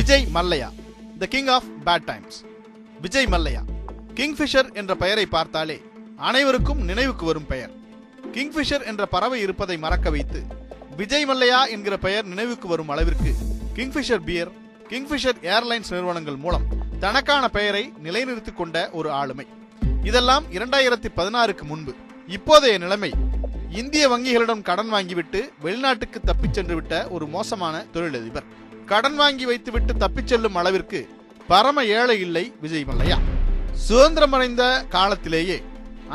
Vijay Mallya, the king of bad times. Vijay Mallya Kingfisher என்ற பெயரை பார்த்தாலே அனைவருக்கும் நினைவுக்கு வரும் பெயர். கிங்ஃபிஷர் என்ற பறவை இருப்பதை மறக்க வைத்து விஜய் மல்லையா என்கிற பெயர் நினைவுக்கு வரும் அளவிற்கு கிங்ஃபிஷர் பியர், கிங்ஃபிஷர் ஏர்லைன்ஸ் நிறுவனங்கள் மூலம் தனக்கான பெயரை நிலைநிறுத்திக் கொண்ட ஒரு ஆளுமை. இதெல்லாம் 2016க்கு முன்பு. இப்போதைய நிலைமை, இந்திய வங்கிகளிடம் கடன் வாங்கிவிட்டு வெளிநாட்டுக்கு தப்பிச் சென்று விட்ட ஒரு மோசமான தொழிலதிபர். கடன் வாங்கி வைத்துவிட்டு தப்பிச் செல்லும் அளவிற்கு பரம ஏழை இல்லை விஜய் மல்லையா. சுதந்திரம் அடைந்த காலத்திலேயே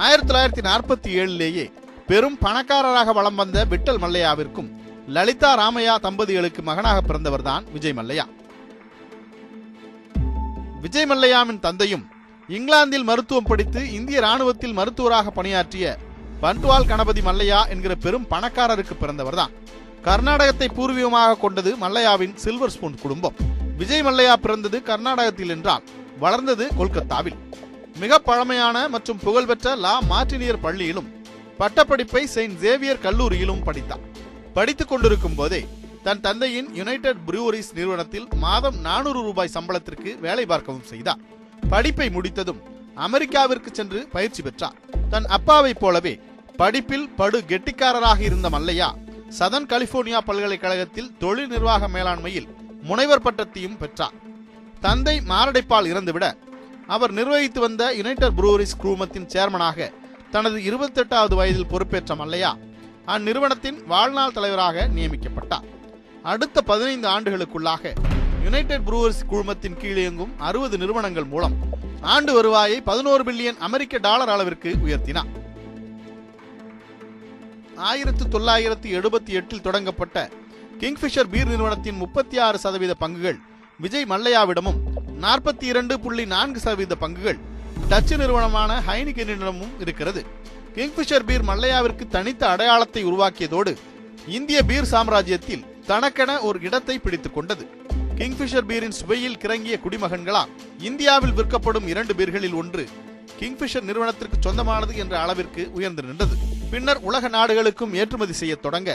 1947லேயே பெரும் பணக்காரராக வலம் வந்த விட்டல் மல்லையாவிற்கும் லலிதா ராமையா தம்பதிகளுக்கு மகனாக பிறந்தவர்தான் விஜய் மல்லையா. விஜய் மல்லையாவின் தந்தையும் இங்கிலாந்தில் மருத்துவம் படித்து இந்திய ராணுவத்தில் மருத்துவராக பணியாற்றிய பன்ட்வால் கணபதி மல்லையா என்கிற பெரும் பணக்காரருக்கு பிறந்தவர்தான். கர்நாடகத்தை பூர்வீகமாக கொண்டது மல்லையாவின் சில்வர் ஸ்பூன் குடும்பம். விஜய் மல்லையா பிறந்தது கர்நாடகத்தில் என்றால் வளர்ந்தது கொல்கத்தாவில். மிக பழமையான மற்றும் புகழ்பெற்ற லா மார்டினியர் பள்ளியிலும் பட்டப்படிப்பை செயின்ட் சேவியர் கல்லூரியிலும் படித்தார். படித்துக் கொண்டிருக்கும் போதே தன் தந்தையின் யுனைடெட் ப்ரூவரிஸ் நிறுவனத்தில் மாதம் 400 ரூபாய் சம்பளத்திற்கு வேலை பார்க்கவும் செய்தார். படிப்பை முடித்ததும் அமெரிக்காவிற்கு சென்று பயிற்சி பெற்றார். தன் அப்பாவை போலவே படிப்பில் படு கெட்டிக்காரராக இருந்த மல்லையா சதன் கலிபோர்னியா பல்கலைக்கழகத்தில் தொழில் நிர்வாக மேலாண்மையில் முனைவர் பட்டத்தையும் பெற்றார். தந்தை மாரடைப்பால் இறந்துவிட அவர் நிர்வகித்து வந்த யுனைடெட் ப்ரூவரிஸ் குழுமத்தின் சேர்மனாக தனது 28வது வயதில் பொறுப்பேற்ற மல்லையா அந்நிறுவனத்தின் வாழ்நாள் தலைவராக நியமிக்கப்பட்டார். அடுத்த 15 ஆண்டுகளுக்குள்ளாக யுனைடெட் ப்ரூவரிஸ் குழுமத்தின் கீழ் இயங்கும் 60 நிறுவனங்கள் மூலம் ஆண்டு வருவாயை 11 பில்லியன் அமெரிக்க டாலர் அளவிற்கு உயர்த்தினார். 1978 தொடங்கப்பட்ட கிங்ஃபிஷர் பீர் நிறுவனத்தின் 36% பங்குகள் விஜய் மல்லையாவிடமும் 42.4% பங்குகள் டச்சு நிறுவனமான ஹைனிகனிடமும் இருக்கிறது. கிங்ஃபிஷர் பீர் மல்லையாவிற்கு தனித்த அடையாளத்தை உருவாக்கியதோடு இந்திய பீர் சாம்ராஜ்யத்தில் தனக்கென ஒரு இடத்தை பிடித்துக் கொண்டது. கிங்ஃபிஷர் பீரின் சுவையில் கிறங்கிய குடிமகன்களால் இந்தியாவில் விற்கப்படும் 2 பீர்களில் ஒன்று கிங்ஃபிஷர் நிறுவனத்திற்கு சொந்தமானது என்ற அளவிற்கு உயர்ந்து நின்றது. பின்னர் உலக நாடுகளுக்கும் ஏற்றுமதி செய்ய தொடங்க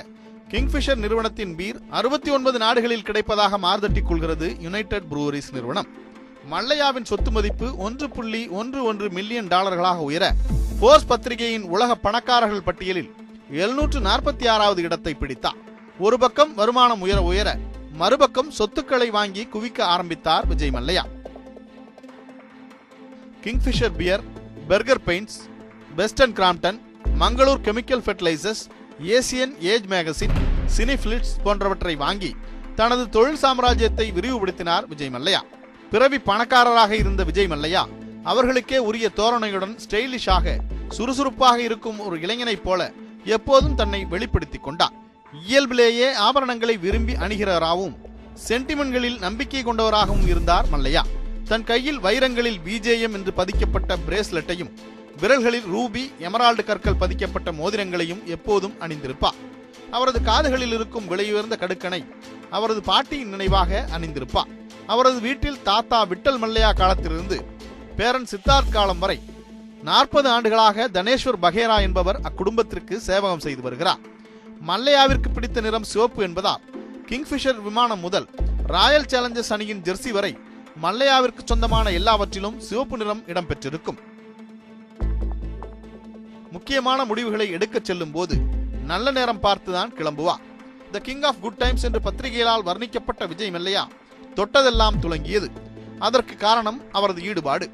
கிங்ஃபிஷர் நிறுவனத்தின் பீர் 69 நாடுகளில் கிடைப்பதாக மார்தட்டிக் கொள்கிறது யுனைடெட் ப்ரூவரிஸ் நிறுவனம். மல்லையாவின் சொத்து மதிப்பு 1.11 மில்லியன் டாலர்களாக உயர போர்ஸ் பத்திரிகையின் உலக பணக்காரர்கள் பட்டியலில் 746வது இடத்தை பிடித்தார். ஒரு பக்கம் வருமானம் உயர உயர மறுபக்கம் சொத்துக்களை வாங்கி குவிக்க ஆரம்பித்தார் Vijay Mallya. Kingfisher beer, Berger paints, Beston Crompton, Mangalore chemical fertilisers, Asian Age magazine, Cineblitz போன்றவற்றை வாங்கி தனது தொழில் சாம்ராஜ்யத்தை விரிவுபடுத்தினார் விஜய் மல்லையா. பிறவி பணக்காரராக இருந்த விஜய் மல்லையா அவர்களுக்கே உரிய தோரணையுடன் ஸ்டைலிஷாக சுறுசுறுப்பாக இருக்கும் ஒரு இளைஞனைப் போல எப்போதும் தன்னை வெளிப்படுத்திக் கொண்டார். இயல்பிலேயே ஆபரணங்களை விரும்பி அணிகிறவராகவும் சென்டிமெண்ட்களில் நம்பிக்கை கொண்டவராகவும் இருந்தார் மல்லையா. தன் கையில் வைரங்களில் விஜேஎம் என்று பதிக்கப்பட்ட பிரேஸ்லெட்டையும் விரல்களில் ரூபி, எமரால்டு கற்கள் பதிக்கப்பட்ட மோதிரங்களையும் எப்போதும் அணிந்திருப்பார். அவரது காதுகளில் இருக்கும் விலையுயர்ந்த கடுக்கனை அவரது பாட்டியின் நினைவாக அணிந்திருப்பார். அவரது வீட்டில் தாத்தா விட்டல் மல்லையா காலத்திலிருந்து பேரன் சித்தார்த் காலம் வரை 40 ஆண்டுகளாக தனேஸ்வர் பகேரா என்பவர் அக்குடும்பத்திற்கு சேவகம் செய்து வருகிறார். மல்லையாவிற்கு பிடித்த நிறம் சிவப்பு என்பதால் கிங்ஃபிஷர் விமானம் முதல் ராயல் சேலஞ்சர்ஸ் அணியின் ஜெர்சி வரை மல்லையாவிற்கு சொந்தமான எல்லாவற்றிலும் சிவப்பு நிறம் இடம்பெற்றிருக்கும். முக்கியமான முடிவுகளை எடுக்கச் செல்லும் போது நல்ல நேரம் பார்த்துதான் கிளம்புவார். The king of good times என்று பத்திரிகைகளால் வர்ணிக்கப்பட்ட விஜய் மல்லையா தொட்டதெல்லாம் துலங்கியது. அதற்கு காரணம் அவரது ஈடுபாடு.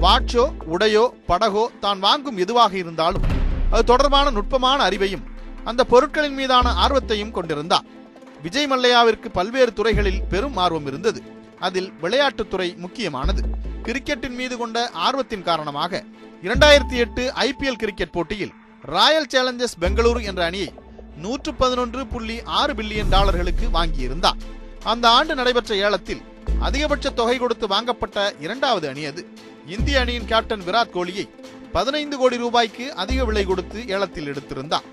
வாட்சோ, உடையோ, படகோ தான் வாங்கும் எதுவாக இருந்தாலும் அது தொடர்பான நுட்பமான அறிவையும் அந்த பொருட்களின் மீதான ஆர்வத்தையும் கொண்டிருந்தார். விஜய் மல்லையாவிற்கு பல்வேறு துறைகளில் பெரும் ஆர்வம் இருந்தது. அதில் விளையாட்டுத்துறை முக்கியமானது. கிரிக்கெட்டின் மீது கொண்ட ஆர்வத்தின் காரணமாக 2008 IPL கிரிக்கெட் போட்டியில் ராயல் சேலஞ்சர்ஸ் பெங்களூரு என்ற அணியை 111.6 பில்லியன் டாலர்களுக்கு வாங்கியிருந்தார். அந்த ஆண்டு நடைபெற்ற ஏலத்தில் அதிகபட்ச தொகை கொடுத்து வாங்கப்பட்ட 2வது அணி அது. இந்திய அணியின் கேப்டன் விராட் கோலியை 15 கோடி ரூபாய்க்கு அதிக விலை கொடுத்து ஏலத்தில் எடுத்திருந்தார்.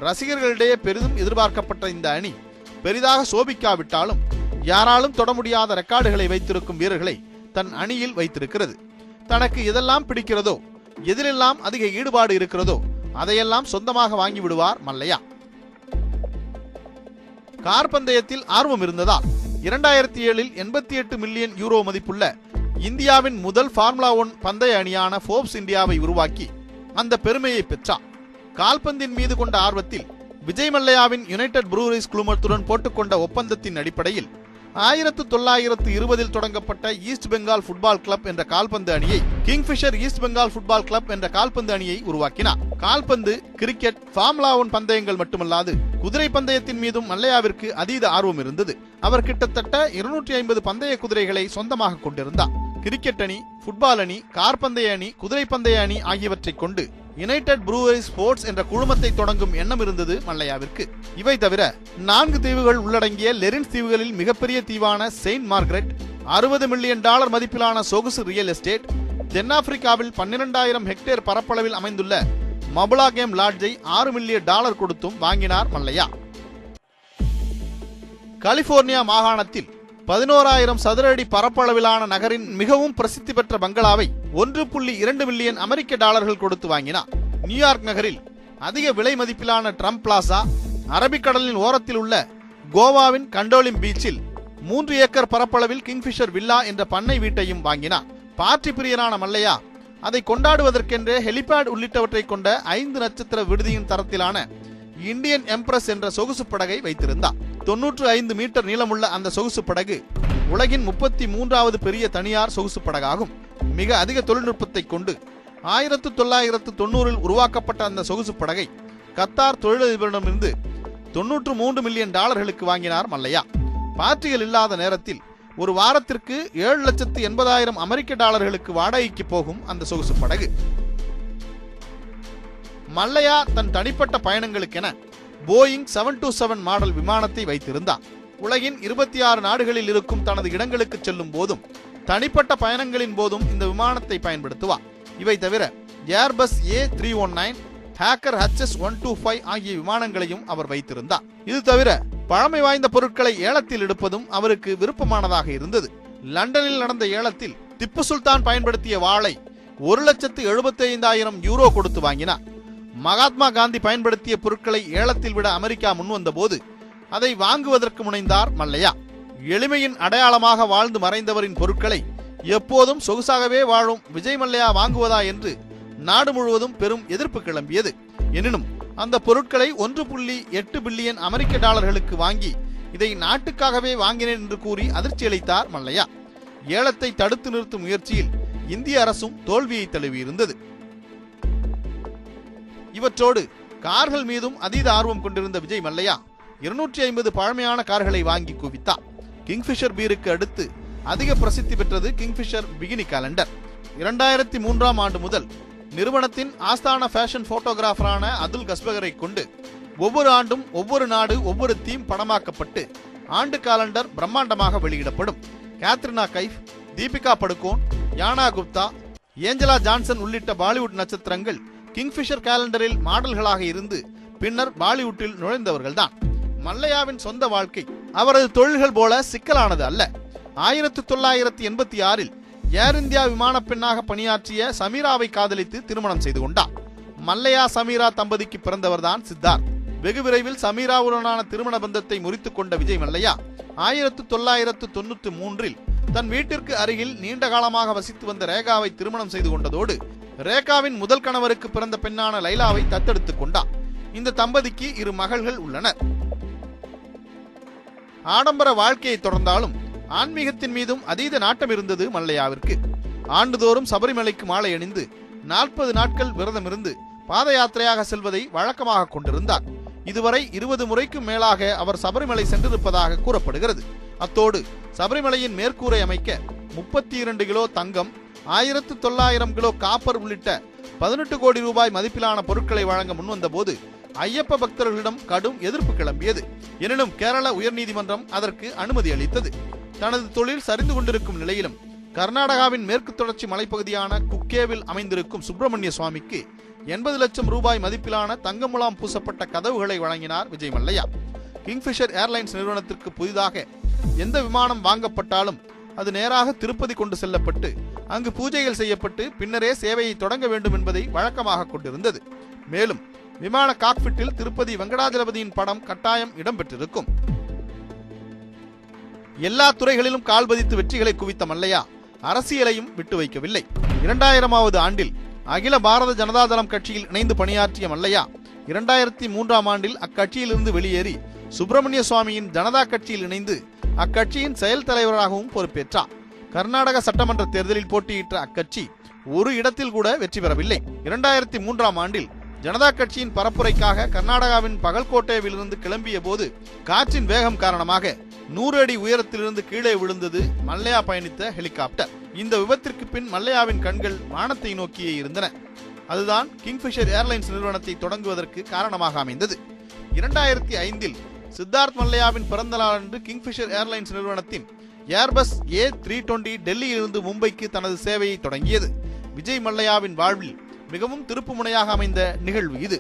ரசிகர்களிடையே பெரிதும் எதிர்பார்க்கப்பட்ட இந்த அணி பெரிதாக சோபிக்காவிட்டாலும் யாராலும் தொட முடியாத ரெக்கார்டுகளை வைத்திருக்கும் வீரர்களை தன் அணியில் வைத்திருக்கிறது. தனக்கு எதெல்லாம் பிடிக்கிறதோ, எதிலெல்லாம் அதிக ஈடுபாடு இருக்கிறதோ அதையெல்லாம் சொந்தமாக வாங்கி விடுவார் மல்லையா. கார் பந்தயத்தில் ஆர்வம் இருந்ததால் 2007 88 மில்லியன் யூரோ மதிப்புள்ள இந்தியாவின் முதல் ஃபார்முலா 1 பந்தய அணியான ஃபோர்ப்ஸ் இந்தியாவை உருவாக்கி அந்த பெருமையை பெற்றார். கால்பந்தின் மீது கொண்ட ஆர்வத்தில் விஜய் மல்லையாவின் யுனைடெட் ப்ரூவரிஸ் குழுமத்துடன் போட்டுக்கொண்ட ஒப்பந்தத்தின் அடிப்படையில் 1920 தொடங்கப்பட்ட ஈஸ்ட் பெங்கால் ஃபுட்பால் கிளப் என்ற கால்பந்து அணியை Kingfisher east Bengal football club என்ற கால்பந்து அணியை உருவாக்கினார். கால்பந்து, கிரிக்கெட், ஃபார்முலா 1 பந்தயங்கள் மட்டுமல்லாது குதிரை பந்தயத்தின் மீதும் மல்லையாவிற்கு அதீத ஆர்வம் இருந்தது. அவர் கிட்டத்தட்ட 250 பந்தய குதிரைகளை சொந்தமாக கொண்டிருந்தார். கிரிக்கெட் அணி, ஃபுட்பால் அணி, கார்பந்தய அணி, குதிரை பந்தய அணி ஆகியவற்றை கொண்டு யுனைடெட் ப்ரூவரிஸ் ஸ்போர்ட்ஸ் என்ற குழுமத்தை தொடங்கும் எண்ணம் இருந்தது மல்லையாவிற்கு. இவை தவிர 4 தீவுகள் உள்ளடங்கிய லெரின்ஸ் தீவுகளில் மிகப்பெரிய தீவான செயின்ட் மார்கரெட், $60 மில்லியன் மதிப்பிலான சொகுசு ரியல் எஸ்டேட், தென்னாப்பிரிக்காவில் 12,000 ஹெக்டேர் பரப்பளவில் அமைந்துள்ள மபுலா கேம் லாட்ஜை $6 மில்லியன் கொடுத்தும் வாங்கினார் மல்லையா. கலிபோர்னியா மாகாணத்தில் 11,000 சதுர அடி பரப்பளவிலான நகரின் மிகவும் பிரசித்தி பெற்ற பங்களாவை $1.2 மில்லியன் அமெரிக்க கொடுத்து வாங்கினார். நியூயார்க் நகரில் அதிக விலை மதிப்பிலான ட்ரம்ப் பிளாசா, அரபிக்கடலின் ஓரத்தில் உள்ள கோவாவின் கண்டோலிம் பீச்சில் 3 ஏக்கர் பரப்பளவில் கிங்ஃபிஷர் வில்லா என்ற பண்ணை வீட்டையும் வாங்கினார். பார்ட்டி பிரியரான மல்லையா அதை கொண்டாடுவதற்கென்றே ஹெலிபேட் உள்ளிட்டவற்றை கொண்ட 5 நட்சத்திர விடுதியின் தரத்திலான இந்தியன் எம்ப்ரஸ் என்ற சொகுசு படகை வைத்திருந்தார். 95 மீட்டர் நீளமுள்ள அந்த சொகுசு படகு உலகின் 33வது பெரிய தனியார் சொகுசு படகாகும். மிக அதிக தொழில்நுட்பத்தை கொண்டு 1990 உருவாக்கப்பட்ட அந்த சொகுசு படகை கத்தார் தொழிலதிபரிடமிருந்து $93 மில்லியன் வாங்கினார் மல்லையா. பார்ட்டிகள் இல்லாத நேரத்தில் ஒரு வாரத்திற்கு $7,80,000 அமெரிக்க வாடகைக்கு போகும் அந்த சொகுசு படகு. மல்லையா தன் தனிப்பட்ட பயணங்களுக்கென போயிங் 727 மாடல் விமானத்தை வைத்திருந்தார். உலகின் 26 நாடுகளில் இருக்கும் தனது இடங்களுக்கு செல்லும் போதும் தனிப்பட்ட பயணங்களின் போதும் இந்த விமானத்தை பயன்படுத்துவார். இவை தவிர ஏர்பஸ் A319, ஹேக்கர் HS125 ஆகிய விமானங்களையும் அவர் வைத்திருந்தார். இது தவிர பழமை வாய்ந்த பொருட்களை ஏலத்தில் எடுப்பதும் அவருக்கு விருப்பமானதாக இருந்தது. லண்டனில் நடந்த ஏலத்தில் திப்பு சுல்தான் பயன்படுத்திய வாளை $1,75,000 கொடுத்து வாங்கினார். மகாத்மா காந்தி பயன்படுத்திய பொருட்களை ஏலத்தில் விட அமெரிக்கா முன்வந்த போது அதை வாங்குவதற்கு முனைந்தார் மல்லையா. எளிமையின் அடையாளமாக வாழ்ந்து மறைந்தவரின் பொருட்களை எப்போதும் சொகுசாகவே வாழும் விஜய் மல்லையா வாங்குவதா என்று நாடு முழுவதும் பெரும் எதிர்ப்பு கிளம்பியது. எனினும் அந்த பொருட்களை $1.8 பில்லியன் அமெரிக்க வாங்கி இதை நாட்டுக்காகவே வாங்கினேன் என்று கூறி அதிர்ச்சி அளித்தார் மல்லையா. ஏலத்தை தடுத்து நிறுத்தும் முயற்சியில் இந்திய அரசும் தோல்வியை தழுவியிருந்தது. இவற்றோடு கார்கள் மீதும் அதீத ஆர்வம் கொண்டிருந்த விஜய் மல்லையா 250 பழமையான கார்களை வாங்கி குவித்தார். கிங்ஃபிஷர் பீருக்கு அடுத்து அதிக பிரசித்தி பெற்றது கிங்ஃபிஷர் பிகினி காலண்டர். 2003ஆம் ஆண்டு முதல் நிறுவனத்தின் ஆஸ்தான ஃபேஷன் போட்டோகிராஃபரான அதுல் கஸ்பகரை கொண்டு ஒவ்வொரு ஆண்டும் ஒவ்வொரு நாடு ஒவ்வொரு தீம் படமாக்கப்பட்டு ஆண்டு காலண்டர் பிரம்மாண்டமாக வெளியிடப்படும். Katrina Kaif, Deepika Padukone, Yana Gupta, Angela Johnson உள்ளிட்ட பாலிவுட் நட்சத்திரங்கள் கிங்ஃபிஷர் கேலண்டரில் மாடல்களாக இருந்து பின்னர் பாலிவுட்டில் நுழைந்தவர்கள்தான். மல்லையாவின் சொந்த வாழ்க்கை அவரது தொழில்கள் போல சிக்கலானது அல்ல. 1986 ஏர் இந்தியா விமான பெண்ணாக பணியாற்றிய சமீராவை காதலித்து திருமணம் செய்து கொண்டார். மல்லையா சமீரா தம்பதிக்கு பிறந்தவர்தான் சித்தார்த். வெகு விரைவில் சமீராவுடனான திருமண பந்தத்தை முறித்துக் கொண்ட விஜய் மல்லையா 1993 தன் வீட்டிற்கு அருகில் நீண்ட காலமாக வசித்து வந்த ரேகாவை திருமணம் செய்து கொண்டதோடு ரேகாவின் முதல் கணவருக்கு பிறந்த பெண்ணான லைலாவை தத்தெடுத்துக் கொண்டார். இந்த தம்பதிக்கு 2 மகள்கள் உள்ளனர். ஆடம்பர வாழ்க்கையை தொடர்ந்தாலும் ஆன்மீகத்தின் மீதும் அதீத நாட்டம் இருந்தது மல்லையாவிற்கு. ஆண்டுதோறும் சபரிமலைக்கு மாலை அணிந்து 40 நாட்கள் விரதம் இருந்து பாத யாத்திரையாக செல்வதை வழக்கமாக கொண்டிருந்தார். இதுவரை 20 முறைக்கும் மேலாக அவர் சபரிமலை சென்றிருப்பதாக கூறப்படுகிறது. அத்தோடு சபரிமலையின் மேற்கூரை அமைக்க 32 கிலோ தங்கம், 1900 கிலோ காப்பர் உள்ளிட்ட 18 கோடி ரூபாய் மதிப்பிலான பொருட்களை வழங்க முன்வந்த போது ஐயப்ப பக்தர்களிடம் கடும் எதிர்ப்பு கிளம்பியது. எனினும் கேரள உயர்நீதிமன்றம் அதற்கு அனுமதி அளித்தது. தனது தொழில் சரிந்து கொண்டிருக்கும் நிலையிலும் கர்நாடகாவின் மேற்கு தொடர்ச்சி மலைப்பகுதியான குக்கேவில் அமைந்திருக்கும் சுப்பிரமணிய சுவாமிக்கு 80 லட்சம் ரூபாய் மதிப்பிலான தங்க முலாம் பூசப்பட்ட கதவுகளை வழங்கினார் விஜய் மல்லையா. கிங்ஃபிஷர் ஏர்லைன்ஸ் நிறுவனத்திற்கு புதிதாக எந்த விமானம் வாங்கப்பட்டாலும் அது நேராக திருப்பதி கொண்டு செல்லப்பட்டு அங்கு பூஜைகள் செய்யப்பட்டு பின்னரே சேவையை தொடங்க வேண்டும் என்பதை வழக்கமாக கொண்டிருந்தது. மேலும் விமான காக்பிட்டில் திருப்பதி வெங்கடாஜலபதியின் படம் கட்டாயம் இடம்பெற்றிருக்கும். எல்லா துறைகளிலும் கால் பதித்து வெற்றிகளை குவித்த மல்லையா அரசியலையும் விட்டு வைக்கவில்லை. 2000வது ஆண்டில் அகில பாரத ஜனதா தளம் கட்சியில் இணைந்து பணியாற்றிய மல்லையா 2003ஆம் ஆண்டில் அக்கட்சியிலிருந்து வெளியேறி சுப்பிரமணிய சுவாமியின் ஜனதா கட்சியில் இணைந்து அக்கட்சியின் செயல் தலைவராகவும் பொறுப்பேற்றார். கர்நாடக சட்டமன்ற தேர்தலில் போட்டியிட்ட அக்கட்சி ஒரு இடத்தில் கூட வெற்றி பெறவில்லை. 2003ஆம் ஆண்டில் ஜனதா கட்சியின் பரப்புரைக்காக கர்நாடகாவின் பகல்கோட்டையிலிருந்து கிளம்பிய போது காற்றின் வேகம் காரணமாக 100 அடி உயரத்திலிருந்து கீழே விழுந்தது மல்லையா பயணித்த ஹெலிகாப்டர். இந்த விபத்திற்கு பின் மல்லையாவின் கண்கள் வானத்தை நோக்கியே இருந்தன. அதுதான் கிங்ஃபிஷர் ஏர்லைன்ஸ் நிறுவனத்தை தொடங்குவதற்கு காரணமாக அமைந்தது. 2005இல் சித்தார்த் மல்லையாவின் பிறந்த நாளன்று கிங்ஃபிஷர் ஏர்லைன்ஸ் நிறுவனத்தின் ஏர்பஸ் A320 டெல்லியிலிருந்து மும்பைக்கு தனது சேவையை தொடங்கியது. விஜய் மல்லையாவின் வாழ்வில் மிகவும் திருப்பு முனையாக அமைந்த நிகழ்வு இது.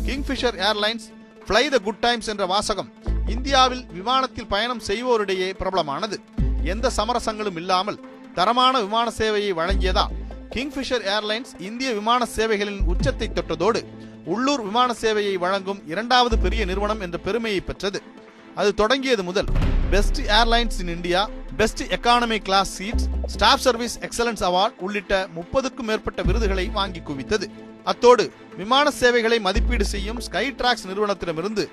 Kingfisher airlines fly the good times என்ற வாசகம் இந்தியாவில் விமானத்தில் பயணம் செய்வோரிடையே பிரபலமானது. எந்த சமரசங்களும் இல்லாமல் தரமான விமான சேவையை வழங்கியதால் கிங்ஃபிஷர் ஏர்லைன்ஸ் இந்திய விமான சேவைகளின் உச்சத்தை தொட்டதோடு உள்ளூர் விமான சேவையை வழங்கும் 2வது பெரிய நிறுவனம் என்ற பெருமையை பெற்றது. அது தொடங்கியது முதல் best airlines in India, best economy class seats, staff service excellence award உள்ளிட்ட 30க்கும் மேற்பட்ட விருதுகளை வாங்கி குவித்தது. அத்தோடு விமான சேவைகளை மதிப்பீடு செய்யும் ஸ்கை டிராக்ஸ் நிறுவனத்திடமிருந்து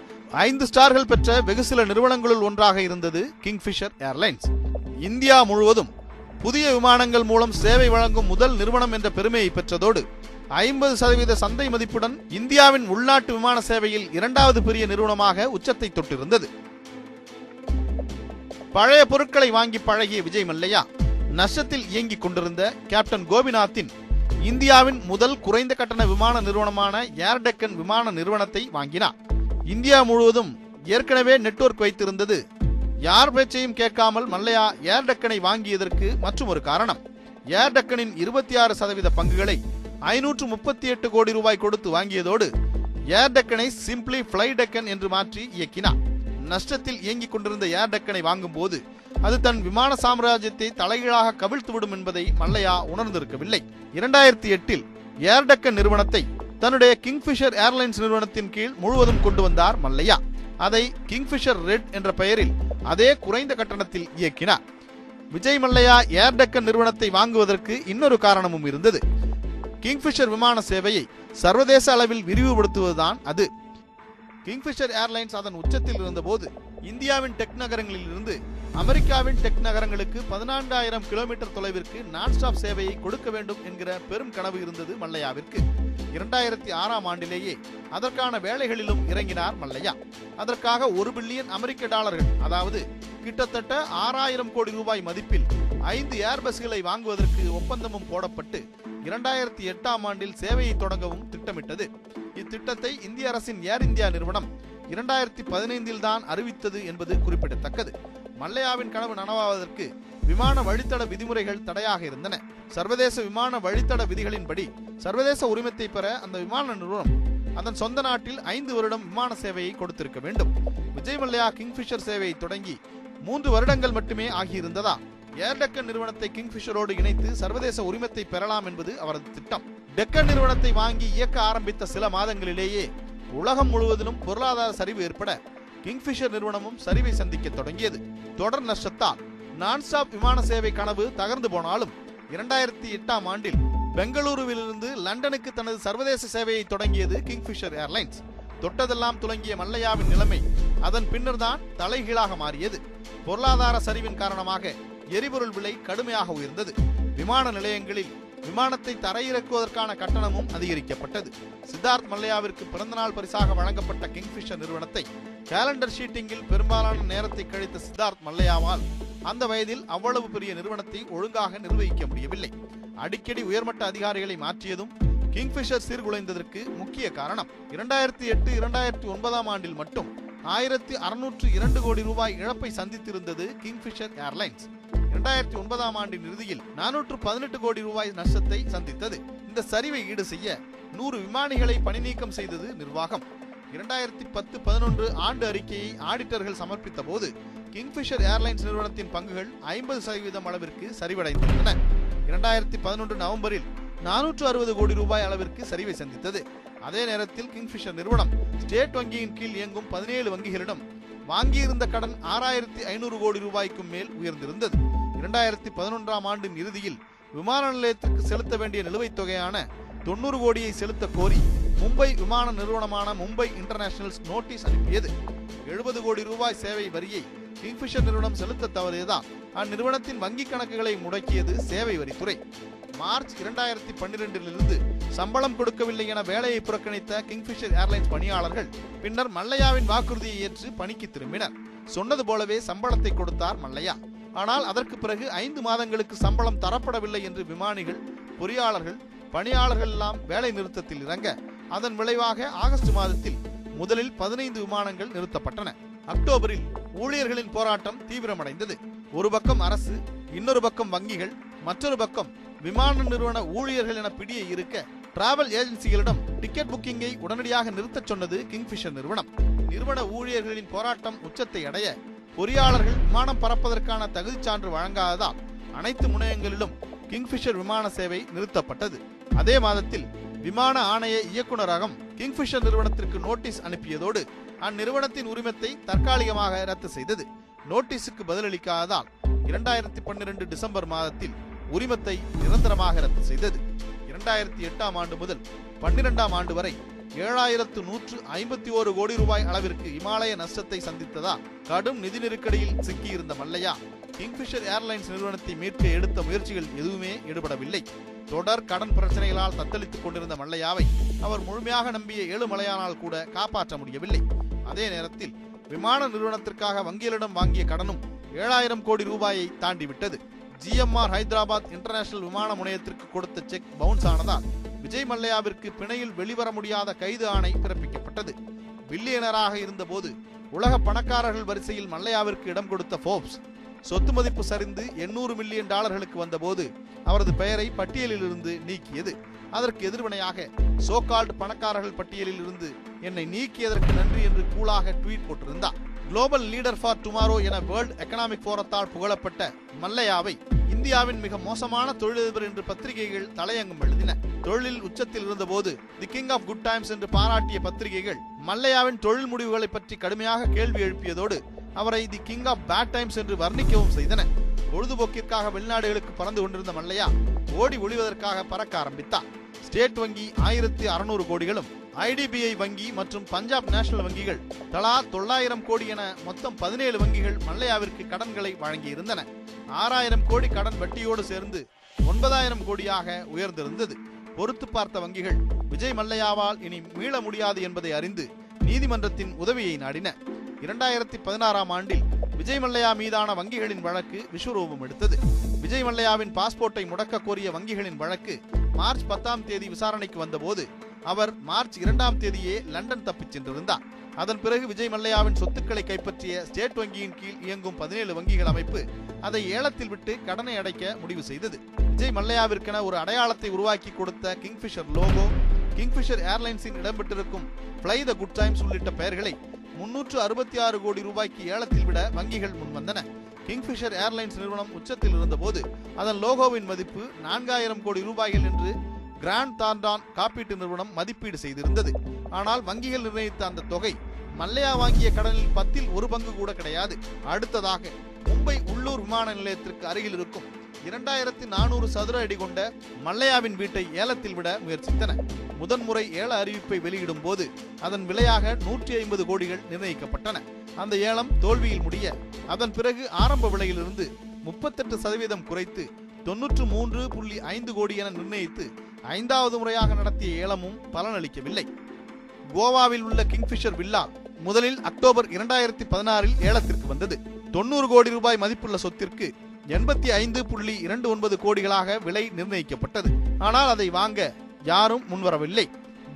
5 ஸ்டார்கள் பெற்ற வெகு சில நிறுவனங்களுள் ஒன்றாக இருந்தது கிங்ஃபிஷர் ஏர்லைன்ஸ். இந்தியா முழுவதும் புதிய விமானங்கள் மூலம் சேவை வழங்கும் முதல் நிறுவனம் என்ற பெருமையை பெற்றதோடு 50% சந்தை மதிப்புடன் இந்தியாவின் உள்நாட்டு விமான சேவையில் 2வது பெரிய நிறுவனமாக உச்சத்தை தொட்டிருந்தது. பழைய பொருட்களை வாங்கி பழகிய விஜய் மல்லையா நஷ்டத்தில் இயங்கிக் கொண்டிருந்த கேப்டன் கோபிநாத்தின் இந்தியாவின் முதல் குறைந்த கட்டண விமான நிறுவனமான ஏர் டெக்கன் விமான நிறுவனத்தை வாங்கினார். இந்தியா முழுவதும் ஏற்கனவே நெட்வொர்க் வைத்திருந்தது. யார் பேச்சையும் கேட்காமல் மல்லையா ஏர் டெக்கனை வாங்கியதற்கு மற்றும் ஒரு காரணம். ஏர் டெக்கனின் 26% பங்குகளை 538 கோடி ரூபாய் கொடுத்து வாங்கியதோடு ஏர் டெக்கனை சிம்பிளி ஃப்ளை டெக்கன் என்று மாற்றி இயக்கினார். நஷ்டத்தில் இயங்கிக் கொண்டிருந்த ஏர் டெக்கனை வாங்கும் போது அது தன் விமான சாம்ராஜ்யத்தை தலைகீழாக கவிழ்த்துவிடும் என்பதை மல்லையா உணர்ந்திருக்கவில்லை. 2008இல் ஏர் டெக்கன் நிறுவனத்தை தன்னுடைய கிங்ஃபிஷர் ஏர்லைன்ஸ் நிறுவனத்தின் கீழ் முழுவதும் கொண்டு வந்தார் மல்லையா. அதை கிங்ஃபிஷர் ரெட் என்ற பெயரில் அதே குறைந்த கட்டணத்தில் இயக்கினார். விஜய் மல்லையா ஏர் டெக்கன் நிறுவனத்தை வாங்குவதற்கு இன்னொரு காரணமும் இருந்தது. கிங்ஃபிஷர் விமான சேவையை சர்வதேச அளவில் விரிவுபடுத்துவதுதான் அது. கிங்ஃபிஷர் ஏர்லைன்ஸ் அதன் உச்சத்தில் இருந்தபோது இந்தியாவின் டெக் நகரங்களில் இருந்து அமெரிக்காவின் டெக் நகரங்களுக்கு 14,000 கிலோமீட்டர் தொலைவிற்கு நான் ஸ்டாப் சேவையை கொடுக்க வேண்டும் என்கிற பெரும் கனவு இருந்தது மல்லையாவிற்கு. 2006ஆம் ஆண்டிலேயே அதற்கான வேலைகளிலும் இறங்கினார் மல்லையா. அதற்காக $1 பில்லியன் அமெரிக்க, அதாவது கிட்டத்தட்ட 6,000 கோடி ரூபாய் மதிப்பில் 5 ஏர்பஸ்களை வாங்குவதற்கு ஒப்பந்தமும் போடப்பட்டு 2008ஆம் ஆண்டில் சேவையை தொடங்கவும் திட்டமிட்டது. இத்திட்டத்தை இந்திய அரசின் ஏர் இந்தியா நிறுவனம் 2015இல் தான் அறிவித்தது என்பது குறிப்பிடத்தக்கது. மல்லையாவின் கனவு நனவாவதற்கு விமான வழித்தட விதிமுறைகள் தடையாக இருந்தன. சர்வதேச விமான வழித்தட விதிகளின்படி சர்வதேச உரிமத்தை பெற அந்த விமான நிறுவனம் அதன் சொந்த நாட்டில் 5 வருடம் விமான சேவையை கொடுத்திருக்க வேண்டும். விஜய் மல்லையா கிங்ஃபிஷர் சேவையை தொடங்கி 3 வருடங்கள் மட்டுமே ஆகியிருந்ததா ஏர் டெக்கன் நிறுவனத்தை கிங்ஃபிஷரோடு இணைத்து சர்வதேச உரிமத்தை பெறலாம் என்பது அவரது திட்டம். டெக்கன் நிறுவனத்தை வாங்கி இயக்க ஆரம்பித்த சில மாதங்களிலேயே உலகம் முழுவதிலும் பொருளாதார சரிவு ஏற்பட கிங்ஃபிஷர் நிறுவனமும் சரிவை சந்திக்க தொடங்கியது. தொடர் நஷ்டத்தால் நான் ஸ்டாப் விமான சேவை கனவு தகர்ந்து போனாலும் 2008ஆம் ஆண்டில் பெங்களூருவிலிருந்து லண்டனுக்கு தனது சர்வதேச சேவையை தொடங்கியது கிங்ஃபிஷர் ஏர்லைன்ஸ். தொட்டதெல்லாம் துலங்கிய மல்லையாவின் நிலைமை அதன் பின்னர் தான் தலைகீழாக மாறியது. பொருளாதார சரிவின் காரணமாக எரிபொருள் விலை கடுமையாக உயர்ந்தது. விமான நிலையங்களில் விமானத்தை தரையிறக்குவதற்கான கட்டணமும் அதிகரிக்கப்பட்டது. சித்தார்த் மல்லையாவிற்கு பிறந்தநாள் பரிசாக வழங்கப்பட்ட கிங்ஃபிஷர் நிறுவனத்தை கேலண்டர் ஷீட்டிங்கில் பெரும்பாலான நேரத்தை கழித்த சித்தார்த் மல்லையாவால் அந்த வயதில் அவ்வளவு பெரிய நிறுவனத்தை ஒழுங்காக நிர்வகிக்க முடியவில்லை. அடிக்கடி உயர்மட்ட அதிகாரிகளை மாற்றியதும் கிங்ஃபிஷர் சீர்குலைந்ததற்கு முக்கிய காரணம். 2008-2009ஆம் ஆண்டில் மட்டும் 1,602 கோடி ரூபாய் இழப்பை சந்தித்திருந்தது கிங்ஃபிஷர் ஏர்லைன்ஸ். 2009ஆம் ஆண்டின் இறுதியில் 418 கோடி ரூபாய் நஷ்டத்தை சந்தித்தது. இந்த சரிவை ஈடு செய்ய 100 விமானிகளை பணி நீக்கம் செய்தது நிர்வாகம். 2010-11 ஆண்டு அறிக்கையை ஆடிட்டர்கள் சமர்ப்பித்த போது கிங்ஃபிஷர் ஏர்லைன்ஸ் நிறுவனத்தின் பங்குகள் 50% அளவிற்கு சரிவடைந்திருந்தன. 2011 நவம்பரில் 460 கோடி ரூபாய் அளவிற்கு சரிவை சந்தித்தது. அதே நேரத்தில் கிங்ஃபிஷர் நிறுவனம் ஸ்டேட் வங்கியின் கீழ் இயங்கும் 17 வங்கிகளிடம் வாங்கியிருந்த கடன் 6500 கோடி ரூபாய்க்கும் மேல் உயர்ந்திருந்தது. 2011ஆம் ஆண்டின் இறுதியில் விமான நிலையத்திற்கு செலுத்த வேண்டிய நிலுவைத் தொகையான 90 கோடியை செலுத்த கோரி மும்பை விமான நிறுவனமான மும்பை இன்டர்நேஷனல்ஸ் நோட்டீஸ் அனுப்பியது. 70 கோடி ரூபாய் சேவை வரியை கிங்ஃபிஷர் நிறுவனம் செலுத்த தவறியதால் அந்நிறுவனத்தின் வங்கிக் கணக்குகளை முடக்கியது சேவை வரித்துறை. மார்ச் 2012 சம்பளம் கொடுக்கவில்லை என வேலையை புறக்கணித்த கிங்ஃபிஷர் ஏர்லைன்ஸ் பணியாளர்கள் பின்னர் மல்லையாவின் வாக்குறுதியை ஏற்று பணிக்கு திரும்பினர். சொன்னது போலவே சம்பளத்தை கொடுத்தார் மல்லையா. ஆனால் அதற்கு பிறகு 5 மாதங்களுக்கு சம்பளம் தரப்படவில்லை என்று விமானிகள், பொறியாளர்கள், பணியாளர்கள் எல்லாம் வேலை நிறுத்தத்தில் இறங்க, அதன் விளைவாக ஆகஸ்ட் மாதத்தில் முதலில் 15 விமானங்கள் நிறுத்தப்பட்டன. அக்டோபரில் ஊழியர்களின் போராட்டம் தீவிரமடைந்தது. ஒரு பக்கம் அரசு, இன்னொரு பக்கம் வங்கிகள், மற்றொரு பக்கம் விமான நிறுவன ஊழியர்கள் என பிடியை இருக்க டிராவல் ஏஜென்சிகளிடம் டிக்கெட் புக்கிங்கை உடனடியாக நிறுத்தச் சொன்னது கிங்ஃபிஷர் நிறுவனம். நிறுவன ஊழியர்களின் போராட்டம் உச்சத்தை அடைய பொறியாளர்கள் விமானம் பறப்பதற்கான தகுதி சான்று வழங்காததால் அனைத்து முனையங்களிலும் கிங்ஃபிஷர் விமான சேவை நிறுத்தப்பட்டது. அதே மாதத்தில் விமான ஆணைய இயக்குநரகம் கிங்ஃபிஷர் நிறுவனத்திற்கு நோட்டீஸ் அனுப்பியதோடு அந்நிறுவனத்தின் உரிமத்தை தற்காலிகமாக ரத்து செய்தது. நோட்டீஸுக்கு பதிலளிக்காததால் 2012 டிசம்பர் மாதத்தில் உரிமத்தை நிரந்தரமாக ரத்து செய்தது. 2008ஆம் ஆண்டு முதல் 12ஆம் ஆண்டு வரை 7151 கோடி ரூபாய் அளவிற்கு இமாலய நஷ்டத்தை சந்தித்ததால் கடும் நிதி நெருக்கடியில் சிக்கியிருந்த மல்லையா கிங்ஃபிஷர் ஏர்லைன்ஸ் நிறுவனத்தை மீட்க எடுத்த முயற்சிகள் எதுவுமே ஈடுபடவில்லை. தொடர் கடன் பிரச்சனைகளால் தத்தளித்துக் கொண்டிருந்த மல்லையாவை அவர் முழுமையாக நம்பிய ஏழுமலையானால் கூட காப்பாற்ற முடியவில்லை. அதே நேரத்தில் விமான நிறுவனத்திற்காக வங்கிகளிடம் வாங்கிய கடனும் 7000 கோடி ரூபாயை தாண்டிவிட்டது. ஜிஎம்ஆர் ஹைதராபாத் இன்டர்நேஷனல் விமான முனையத்திற்கு கொடுத்த செக் பவுன்ஸ் ஆனதால் விஜய் மல்லையாவிற்கு பிணையில் வெளிவர முடியாத கைது ஆணை பிறப்பிக்கப்பட்டது. பில்லியனராக இருந்தபோது உலக பணக்காரர்கள் வரிசையில் மல்லையாவிற்கு இடம் கொடுத்த ஃபோர்ப்ஸ் சொத்து மதிப்பு சரிந்து $800 மில்லியன் வந்தபோது அவரது பெயரை பட்டியலில் இருந்து நீக்கியது. அதற்கு எதிர்வினையாக சோகால்டு பணக்காரர்கள் பட்டியலில் இருந்து என்னை நீக்கியதற்கு நன்றி என்று கூலாக ட்வீட் போட்டிருந்தார். குளோபல் லீடர் ஃபார் டுமாரோ என வேர்ல்ட் எக்கனாமிக் போரத்தால் புகழப்பட்ட மல்லையாவை இந்தியாவின் மிக மோசமான தொழிலதிபர் என்று பத்திரிகைகள் தலையங்கம் எழுதின. தொழிலில் உச்சத்தில் இருந்தபோது the king of good times என்று பாராட்டிய பத்திரிகைகள் மல்லையாவின் தொழில் முடிவுகளை பற்றி கடுமையாக கேள்வி எழுப்பியதோடு அவரை the king of bad times என்று வர்ணிக்கவும் செய்தன. பொழுதுபோக்கிற்காக வெளிநாடுகளுக்கு பறந்து கொண்டிருந்த மல்லையா ஓடி ஒளிவதற்காக பறக்க ஆரம்பித்தார். ஸ்டேட் வங்கி 1600 கோடிகளும், ஐடிபிஐ வங்கி மற்றும் பஞ்சாப் நேஷனல் வங்கிகள் தலா 900 கோடி என மொத்தம் 17 வங்கிகள் மல்லையாவிற்கு கடன்களை வழங்கியிருந்தன. 6000 கோடி கடன் வட்டியோடு சேர்ந்து 9000 கோடியாக உயர்ந்திருந்தது. பொறுத்து பார்த்த வங்கிகள் விஜய் மல்லையாவால் இனி மீள முடியாது என்பதை அறிந்து நீதிமன்றத்தின் உதவியை நாடின. 2016ஆம் ஆண்டில் விஜய் மல்லையா மீதான வங்கிகளின் வழக்கு விஸ்வரூபம் எடுத்தது. விஜய் மல்லையாவின் பாஸ்போர்ட்டை முடக்க கோரிய வங்கிகளின் வழக்கு மார்ச் 10ஆம் தேதி விசாரணைக்கு வந்தபோது அவர் மார்ச் 2ஆம் தேதியே லண்டன் தப்பிச் சென்றிருந்தார். அதன் பிறகு விஜய் மல்லையாவின் சொத்துக்களை கைப்பற்றிய ஸ்டேட் வங்கியின் கீழ் இயங்கும் 17 வங்கிகள் அமைப்பு அதை ஏலத்தில் விட்டு கடனை அடைக்க முடிவு செய்தது. விஜய் மல்லையாவிற்கென ஒரு அடையாளத்தை உருவாக்கி கொடுத்த கிங்ஃபிஷர் லோகோ, கிங்ஃபிஷர் ஏர்லைன்ஸின் இடம்பெற்றிருக்கும் ஃப்ளை த குட் டைம்ஸ் உள்ளிட்ட பெயர்களை 366 கோடி ரூபாய்க்கு ஏலத்தில் விட வங்கிகள் முன்வந்தன. கிங்ஃபிஷர் ஏர்லைன்ஸ் நிறுவனம் உச்சத்தில் இருந்தபோது அதன் லோகோவின் மதிப்பு 4000 கோடி ரூபாய்கள் என்று கிராண்ட் தார்டான் காப்பீட்டு நிறுவனம் மதிப்பீடு செய்திருந்தது. ஆனால் வங்கிகள் நிர்ணயித்த அந்த தொகை மல்லையா வாங்கிய கடனில் 10ல் 1 பங்கு கூட கிடையாது. அடுத்ததாக மும்பை உள்ளூர் விமான நிலையத்திற்கு அருகில் இருக்கும் 2400 சதுர அடி கொண்ட மல்லையாவின் வீட்டை ஏலத்தில் விட முயற்சித்தன. முதன்முறை ஏல அறிவிப்பை வெளியிடும் போது அதன் விலையாக 150 கோடிகள் நிர்ணயிக்கப்பட்டன. அந்த ஏலம் தோல்வியில் முடிய அதன் பிறகு ஆரம்ப விலையிலிருந்து 38% குறைத்து 93.5 கோடி என நிர்ணயித்து 5வது முறையாக நடத்திய ஏலமும் பலனளிக்கவில்லை. கோவாவில் உள்ள கிங்ஃபிஷர் வில்லா முதலில் அக்டோபர் 2016இல் ஏலத்திற்கு வந்தது. 90 கோடி ரூபாய் மதிப்புள்ள சொத்திற்கு 85.29 கோடிகளாக விலை நிர்ணயிக்கப்பட்டது. ஆனால் அதை வாங்க யாரும் முன்வரவில்லை.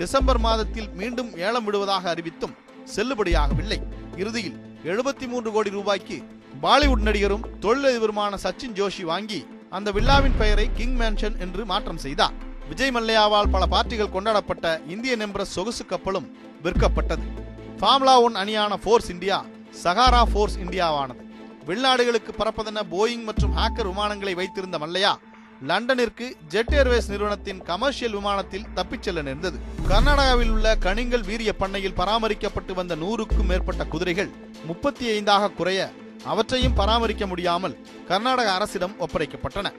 டிசம்பர் மாதத்தில் மீண்டும் ஏலம் விடுவதாக அறிவித்தும் செல்லுபடியாகவில்லை. இறுதியில் 73 கோடி ரூபாய்க்கு பாலிவுட் நடிகரும் தொழிலதிபருமான சச்சின் ஜோஷி வாங்கி அந்த வில்லாவின் பெயரை கிங் மேன்ஷன் என்று மாற்றம் செய்தார். விஜய் மல்லையாவால் பல பார்ட்டிகள் கொண்டாடப்பட்ட இந்தியன் எம்ப்ரஸ் சொகுசு கப்பலும் விற்கப்பட்டது. ஃபார்முலா 1 அணியான ஃபோர்ஸ் இந்தியா சகாரா ஃபோர்ஸ் இந்தியாவானது. வெளிநாடுகளுக்கு பறப்பதென போயிங் மற்றும் ஹேக்கர் விமானங்களை வைத்திருந்த மல்லையா லண்டனிற்கு ஜெட் ஏர்வேஸ் நிறுவனத்தின் கமர்ஷியல் விமானத்தில் தப்பிச் செல்ல நேர்ந்தது. கர்நாடகாவில் உள்ள கணிங்கல் வீரிய பண்ணையில் பராமரிக்கப்பட்டு வந்த 100க்கும் மேற்பட்ட குதிரைகள் 35ஆக குறைய அவற்றையும் பராமரிக்க முடியாமல் கர்நாடக அரசிடம் ஒப்படைக்கப்பட்டன.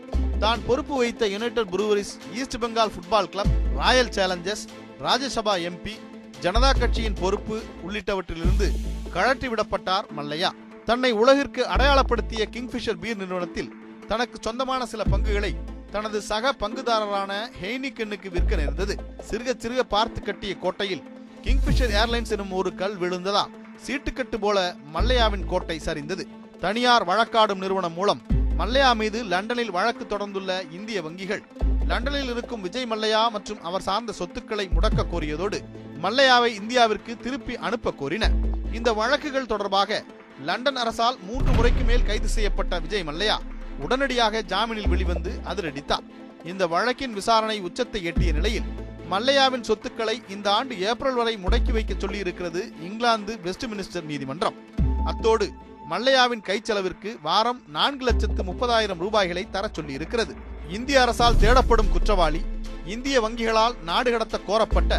தான் பொறுப்பு வைத்த United Breweries, East Bengal football club, Royal Challengers, Rajya Sabha MP, Janata கட்சியின் பொறுப்பு உள்ளிட்டவற்றிலிருந்து கழற்றி விடப்பட்டார் மல்லையா. தன்னை உலகிற்கு அடையாளப்படுத்திய கிங்ஃபிஷர் பீர் நிறுவனத்தில் தனக்கு சொந்தமான சில பங்குகளை தனது சக பங்குதாரரான ஹெய்னிகனுக்கு விற்க நேர்ந்தது. சிறுக சிறுக பார்த்து கட்டிய கோட்டையில் கிங்ஃபிஷர் ஏர்லைன்ஸ் எனும் ஒரு கல் விழுந்ததா சீட்டுக்கட்டு போல மல்லையாவின் கோட்டை சரிந்தது. தனியார் வழக்காடும் நிறுவனம் மூலம் மல்லையா மீது லண்டனில் வழக்கு தொடர்ந்துள்ள இந்திய வங்கிகள் லண்டனில் இருக்கும் விஜய் மல்லையா மற்றும் அவர் சார்ந்த சொத்துக்களை முடக்க கோரியதோடு மல்லையாவை இந்தியாவிற்கு திருப்பி அனுப்ப கோரின. இந்த வழக்குகள் தொடர்பாக லண்டன் அரசால் 3 முறைக்கு மேல் கைது செய்யப்பட்ட விஜய் மல்லையா உடனடியாக ஜாமீனில் வெளிவந்து அதிரடித்தார். இந்த வழக்கின் விசாரணை உச்சத்தை எட்டிய நிலையில் மல்லையாவின் சொத்துக்களை இந்த ஆண்டு ஏப்ரல் வரை முடக்கி வைக்க சொல்லி இருக்கிறது இங்கிலாந்து வெஸ்ட்மினிஸ்டர் நீதிமன்றம். அத்தோடு மல்லையாவின் கைச்செலவிற்கு வாரம் 4,30,000 ரூபாய்களை தர சொல்லி இருக்கிறது. இந்திய அரசால் தேடப்படும் குற்றவாளி, இந்திய வங்கிகளால் நாடு கடத்த கோரப்பட்ட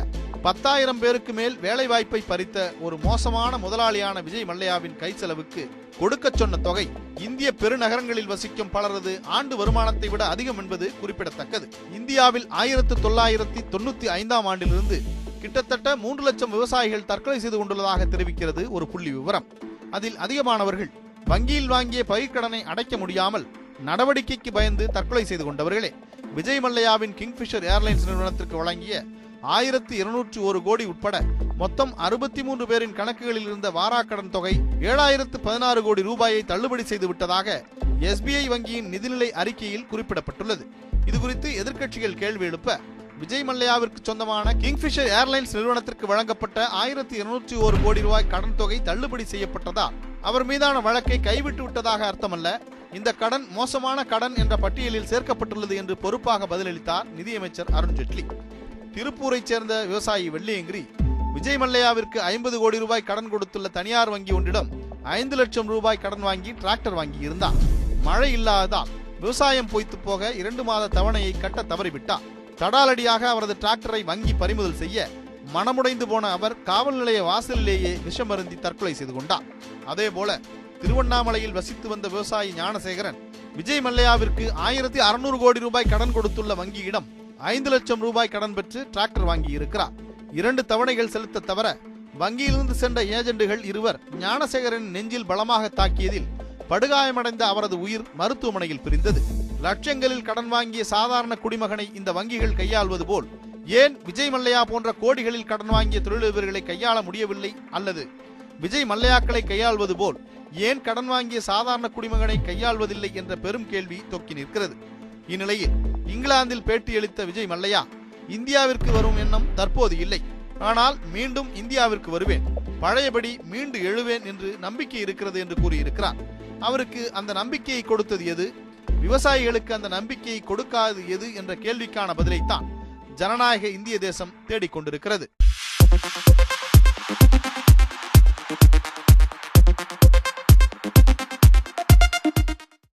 10,000 பேருக்கு மேல் வேலைவாய்ப்பை பறித்த ஒரு மோசமான முதலாளியான விஜய் மல்லையாவின் கைச்செலவுக்கு கொடுக்க சொன்ன தொகை இந்திய பெருநகரங்களில் வசிக்கும் பலரது ஆண்டு வருமானத்தை விட அதிகம் என்பது குறிப்பிடத்தக்கது. இந்தியாவில் 1995ஆம் ஆண்டிலிருந்து கிட்டத்தட்ட 3 லட்சம் விவசாயிகள் தற்கொலை செய்து கொண்டுள்ளதாக தெரிவிக்கிறது ஒரு புள்ளி விவரம். அதில் அதிகமானவர்கள் வங்கியில் வாங்கிய பயிர்க்கடனை அடைக்க முடியாமல் நடவடிக்கைக்கு பயந்து தற்கொலை செய்து கொண்டவர்களே. விஜய் மல்லையாவின் கிங்ஃபிஷர் ஏர்லைன்ஸ் நிறுவனத்திற்கு வழங்கிய 1201 கோடி உட்பட மொத்தம் 63 பேரின் கணக்குகளில் இருந்த வாராக்கடன் தொகை 7016 கோடி ரூபாயை தள்ளுபடி செய்து விட்டதாக SBI வங்கியின் நிதிநிலை அறிக்கையில் குறிப்பிடப்பட்டுள்ளது. இதுகுறித்து எதிர்க்கட்சிகள் கேள்வி எழுப்ப, விஜய் மல்லையாவிற்கு சொந்தமான கிங்ஃபிஷர் ஏர்லைன்ஸ் நிறுவனத்திற்கு வழங்கப்பட்ட 1201 கோடி ரூபாய் கடன் தொகை தள்ளுபடி செய்யப்பட்டதா அவர் மீதான வழக்கை கைவிட்டு விட்டதாக அர்த்தமல்ல, இந்த கடன் மோசமான கடன் என்ற பட்டியலில் சேர்க்கப்பட்டுள்ளது என்று பொறுப்பாக பதிலளித்தார் நிதியமைச்சர் அருண்ஜேட்லி. திருப்பூரைச் சேர்ந்த விவசாயி வெள்ளியங்கிரி விஜய் மல்லையாவிற்கு 50 கோடி ரூபாய் கடன் கொடுத்துள்ள தனியார் வங்கி ஒன்றிடம் 5 லட்சம் ரூபாய் கடன் வாங்கி டிராக்டர் வாங்கி இருந்தார். மழை இல்லாததால் விவசாயம் பொய்த்து போக 2 மாத தவணையை கட்ட தவறிவிட்டார். தடாலடியாக அவரது டிராக்டரை வங்கி பறிமுதல் செய்ய மனமுடைந்து போன அவர் காவல் நிலைய வாசலிலேயே விஷமருந்தி தற்கொலை செய்து கொண்டார். அதேபோல திருவண்ணாமலையில் வசித்து வந்த விவசாயி ஞானசேகரன் விஜய் மல்லையாவிற்கு 1600 கோடி ரூபாய் கடன் கொடுத்துள்ள வங்கியிடம் 5 லட்சம் ரூபாய் கடன் பெற்று டிராக்டர் வாங்கி இருக்கிறார். 2 தவணைகள் செலுத்த தவிர வங்கியிலிருந்து சென்ற ஏஜெண்டுகள் இருவர் ஞானசேகரன் நெஞ்சில் பலமாக தாக்கியதில் படுகாயமடைந்த அவரது உயிர் மருத்துவமனையில் பிரிந்தது. லட்சங்களில் கடன் வாங்கிய சாதாரண குடிமகனை இந்த வங்கிகள் கையாள்வது போல் ஏன் விஜய் மல்லையா போன்ற கோடிகளில் கடன் வாங்கிய தொழிலதிபர்களை கையாள முடியவில்லை? அல்லது விஜய் மல்லையாக்களை கையாள்வது போல் ஏன் கடன் வாங்கிய சாதாரண குடிமகனை கையாள்வதில்லை என்ற பெரும் கேள்வி தொக்கி நிற்கிறது. இந்நிலையில் இங்கிலாந்தில் பேட்டியளித்த விஜய் மல்லையா இந்தியாவிற்கு வரும் எண்ணம் தற்போது இல்லை, ஆனால் மீண்டும் இந்தியாவிற்கு வருவேன், பழையபடி மீண்டு எழுவேன் என்று நம்பிக்கை இருக்கிறது என்று கூறியிருக்கிறார். அவருக்கு அந்த நம்பிக்கையை கொடுத்தது எது, விவசாயிகளுக்கு அந்த நம்பிக்கையை கொடுக்காது எது என்ற கேள்விக்கான பதிலைத்தான் ஜனநாயக இந்திய தேசம் தேடிக்கொண்டிருக்கிறது.